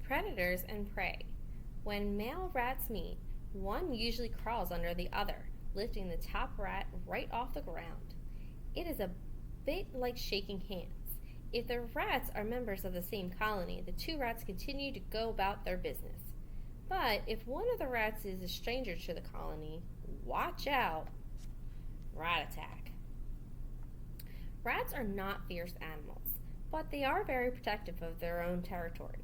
Predators and prey. When male rats meet, one usually crawls under the other, lifting the top rat right off the ground. It is a bit like shaking hands. If the rats are members of the same colony, the two rats continue to go about their business. But if one of the rats is a stranger to the colony, watch out! Rat attack. Rats are not fierce animals, but they are very protective of their own territory.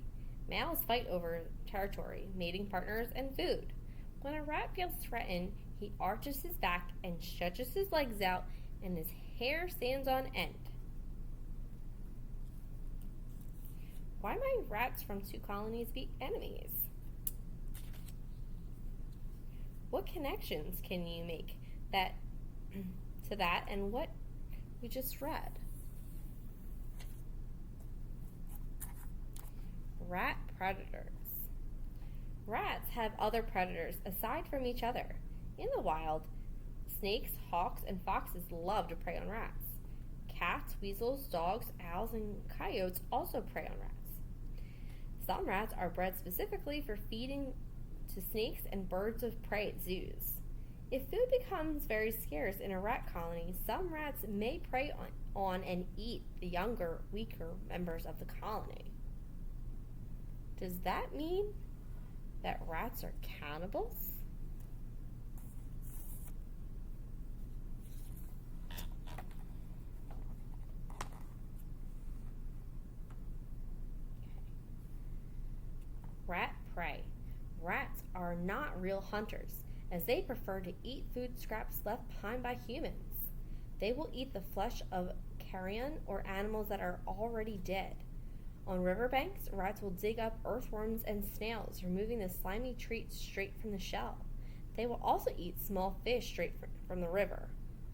Males fight over territory, mating partners, and food. When a rat feels threatened, he arches his back and stretches his legs out, and his hair stands on end. Why might rats from two colonies be enemies? What connections can you make that to that and what we just read? Rat predators. Rats have other predators aside from each other. In the wild, snakes, hawks, and foxes love to prey on rats. Cats, weasels, dogs, owls, and coyotes also prey on rats. Some rats are bred specifically for feeding to snakes and birds of prey at zoos. If food becomes very scarce in a rat colony, some rats may prey on and eat the younger, weaker members of the colony. Does that mean that rats are cannibals? Rat prey. Rats are not real hunters, as they prefer to eat food scraps left behind by humans. They will eat the flesh of carrion or animals that are already dead. On riverbanks, rats will dig up earthworms and snails, removing the slimy treats straight from the shell. They will also eat small fish straight from the river.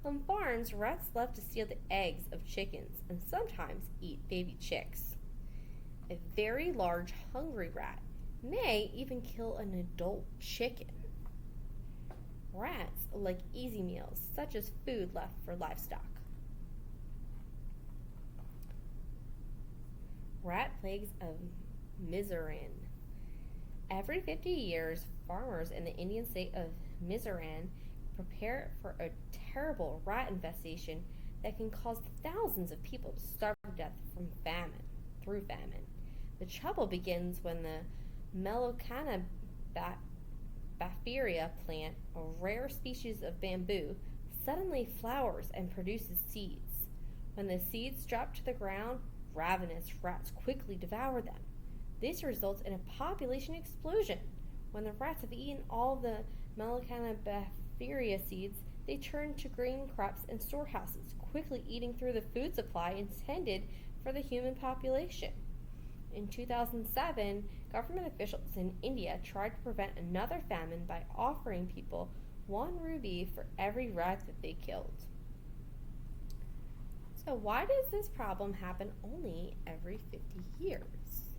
On farms, rats love to steal the eggs of chickens and sometimes eat baby chicks. A very large, hungry rat may even kill an adult chicken. Rats like easy meals, such as food left for livestock. Rat plagues of Mizoram. Every 50 years, farmers in the Indian state of Mizoram prepare for a terrible rat infestation that can cause thousands of people to starve to death through famine. The trouble begins when the Melocanabaphyria plant, a rare species of bamboo, suddenly flowers and produces seeds. When the seeds drop to the ground, ravenous rats quickly devour them. This results in a population explosion. When the rats have eaten all the Melocanabaphyria seeds, they turn to grain crops and storehouses, quickly eating through the food supply intended for the human population. In 2007, government officials in India tried to prevent another famine by offering people 1 rupee for every rat that they killed. So why does this problem happen only every 50 years?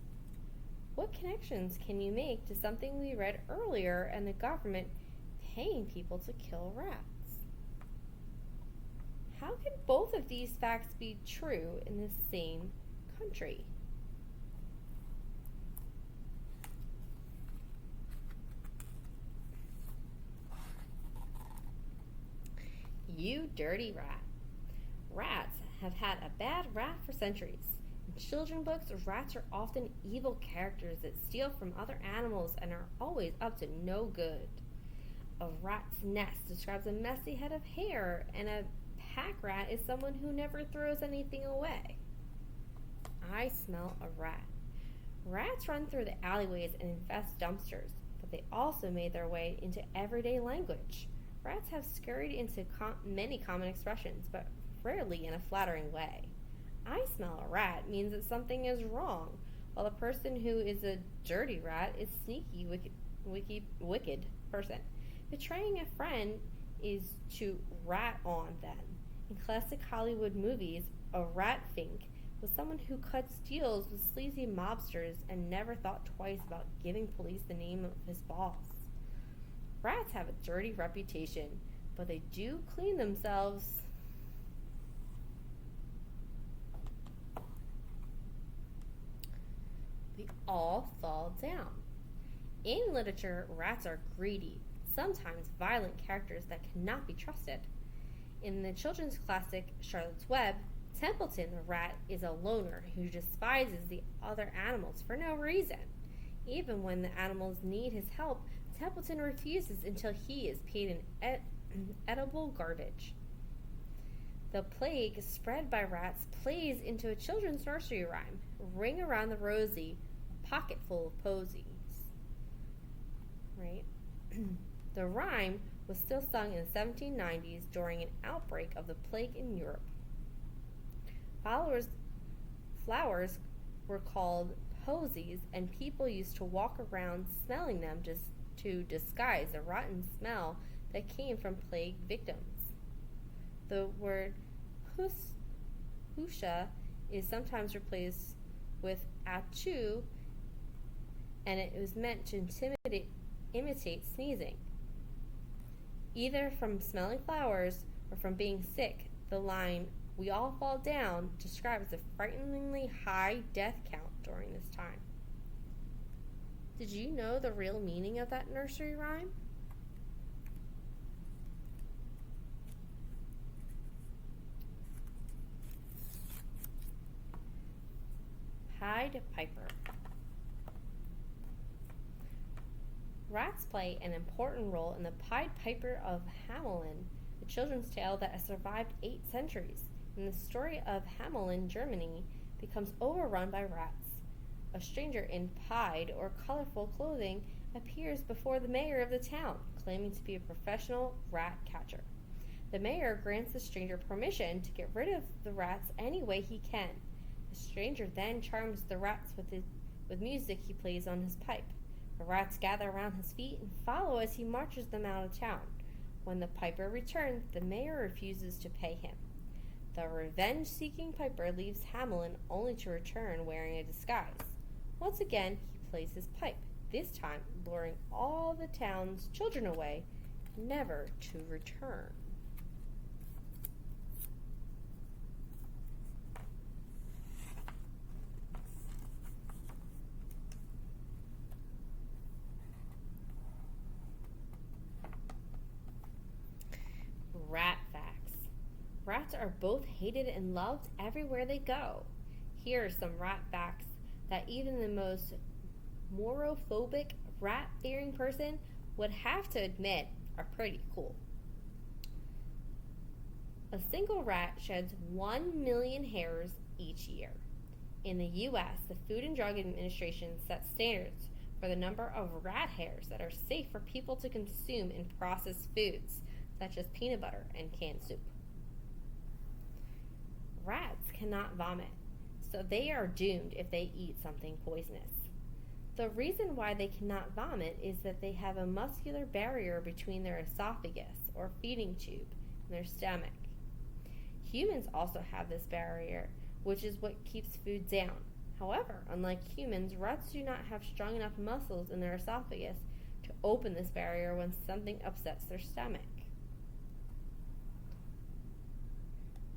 What connections can you make to something we read earlier and the government paying people to kill rats? How can both of these facts be true in the same country? You dirty rat. Rats have had a bad rap for centuries. In children's books, rats are often evil characters that steal from other animals and are always up to no good. A rat's nest describes a messy head of hair, and a pack rat is someone who never throws anything away. I smell a rat. Rats run through the alleyways and infest dumpsters, but they also made their way into everyday language. Rats have scurried into many common expressions, but rarely in a flattering way. I smell a rat means that something is wrong, while the person who is a dirty rat is sneaky, wicked person. Betraying a friend is to rat on them. In classic Hollywood movies, a rat fink was someone who cuts deals with sleazy mobsters and never thought twice about giving police the name of his boss. Rats have a dirty reputation, but they do clean themselves. The all fall down. In literature, rats are greedy, sometimes violent characters that cannot be trusted. In the children's classic Charlotte's Web, Templeton the rat is a loner who despises the other animals for no reason. Even when the animals need his help, Templeton refuses until he is paid in edible garbage. The plague spread by rats plays into a children's nursery rhyme, Ring Around the Rosy, a pocket full of posies. Right? The rhyme was still sung in the 1790s during an outbreak of the plague in Europe. Flowers were called posies, and people used to walk around smelling them just to disguise the rotten smell that came from plague victims. The word husha is sometimes replaced with achu, and it was meant to imitate sneezing. Either from smelling flowers or from being sick, the line, "We all fall down," describes a frighteningly high death count during this time. Did you know the real meaning of that nursery rhyme? Pied Piper. Rats play an important role in the Pied Piper of Hamelin, a children's tale that has survived 8 centuries, and the story of Hamelin, Germany, becomes overrun by rats. A stranger in pied or colorful clothing appears before the mayor of the town, claiming to be a professional rat catcher. The mayor grants the stranger permission to get rid of the rats any way he can. The stranger then charms the rats with music he plays on his pipe. The rats gather around his feet and follow as he marches them out of town. When the piper returns, the mayor refuses to pay him. The revenge-seeking piper leaves Hamelin only to return wearing a disguise. Once again, he plays his pipe, this time luring all the town's children away, never to return. Rat facts. Rats are both hated and loved everywhere they go. Here are some rat facts that even the most morophobic, rat-fearing person would have to admit are pretty cool. A single rat sheds 1 million hairs each year. In the U.S., the Food and Drug Administration sets standards for the number of rat hairs that are safe for people to consume in processed foods, such as peanut butter and canned soup. Rats cannot vomit, so they are doomed if they eat something poisonous. The reason why they cannot vomit is that they have a muscular barrier between their esophagus, or feeding tube, and their stomach. Humans also have this barrier, which is what keeps food down. However, unlike humans, rats do not have strong enough muscles in their esophagus to open this barrier when something upsets their stomach.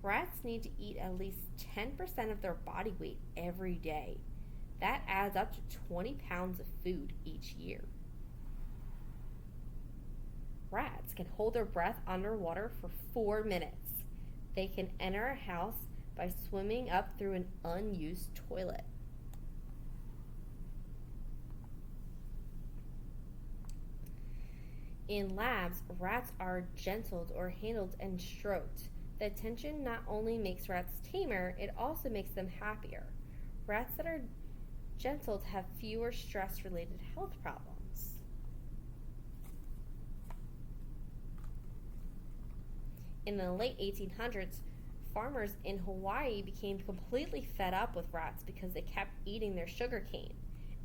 Rats need to eat at least 10% of their body weight every day. That adds up to 20 pounds of food each year. Rats can hold their breath underwater for 4 minutes. They can enter a house by swimming up through an unused toilet. In labs, rats are gentled or handled and stroked. The attention not only makes rats tamer, it also makes them happier. Rats that are gentled have fewer stress-related health problems. In the late 1800s, farmers in Hawaii became completely fed up with rats because they kept eating their sugarcane,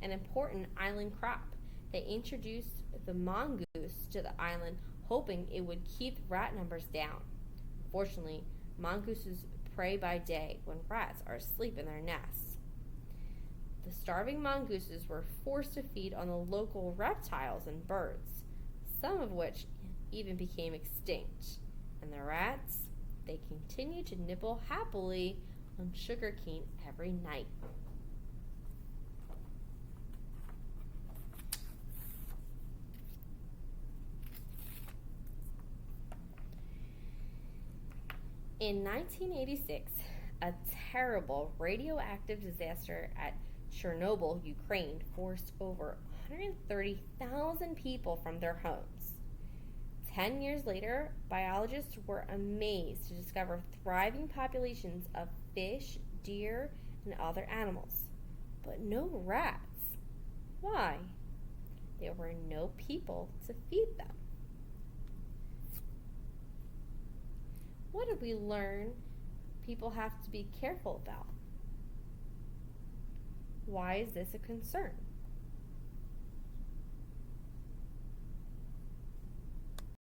an important island crop. They introduced the mongoose to the island, hoping it would keep rat numbers down. Unfortunately, mongooses prey by day when rats are asleep in their nests. The starving mongooses were forced to feed on the local reptiles and birds, some of which even became extinct. And the rats, they continued to nibble happily on sugarcane every night. In 1986, a terrible radioactive disaster at Chernobyl, Ukraine, forced over 130,000 people from their homes. 10 years later, biologists were amazed to discover thriving populations of fish, deer, and other animals, but no rats. Why? There were no people to feed them. What did we learn people have to be careful about? Why is this a concern?